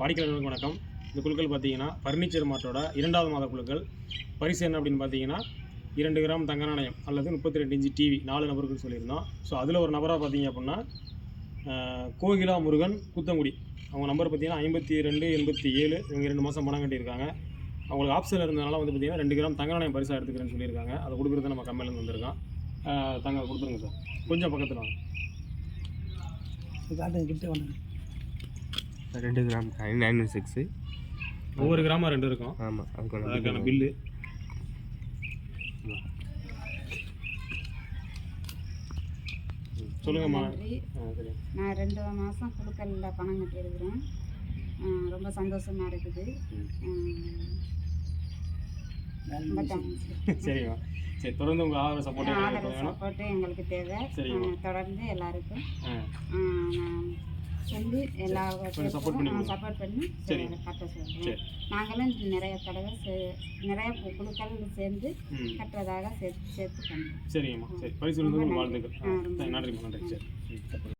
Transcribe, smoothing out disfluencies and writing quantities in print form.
வாடிக்கையாளர்களுக்கு வணக்கம். இந்த குழுக்கள் பார்த்தீங்கன்னா ஃபர்னிச்சர் மார்ட்டோட 2வது மாத குழுக்கள். பரிசு என்ன அப்படின்னு பார்த்தீங்கன்னா 2 கிராம் தங்க நாணயம் அல்லது 32 இன்ச்சு டிவி 4 நபருக்கு சொல்லியிருந்தோம். ஸோ அதில் ஒரு நபராக பார்த்தீங்க அப்படின்னா கோகிலா முருகன் கூத்தங்குடி. அவங்க நம்பர் பார்த்தீங்கன்னா 5287. இவங்க 2 மாதம் பணம் கட்டியிருக்காங்க. அவங்களுக்கு ஆப்ஷனில் இருந்ததுனால வந்து பார்த்தீங்கன்னா 2 கிராம் தங்க நாணயம் பரிசாக எடுத்துக்கிறேன்னு சொல்லியிருக்காங்க. அதை கொடுக்குறது நம்ம கம்பெனிலேருந்து வந்திருக்கோம். தங்க கொடுத்துருங்க சார். கொஞ்சம் பக்கத்தில் வாங்க. 2 கிராம் 916. ஒவ்வொரு கிராமம் 2 இருக்கும். ஆமாம், அதுக்கான பில்லு. சொல்லுங்கம்மா. நான் 2 மாதம் குழுக்களில் பணம் கட்டியிருக்கிறேன். ரொம்ப சந்தோஷமாக இருக்குது. ரொம்ப தேங்க்ஸ். சரிம்மா. சரி, தொடர்ந்து உங்கள் ஆதரவு சப்போர்ட்டு எங்களுக்கு தேவை. தொடர்ந்து எல்லாருக்கும் நான் சொல்லி எல்லா சப்போர்ட் பண்ணி கட்ட சொல்கிறேன். நாங்களும் நிறைய தடவை நிறைய குழுக்கள் சேர்ந்து கட்டுறதாக சேர்த்து பண்ணுறோம். சரிங்கம்மா. சரி, பரிசு வாழ்த்துக்கள். நன்றிம்மா. நன்றி. சரி.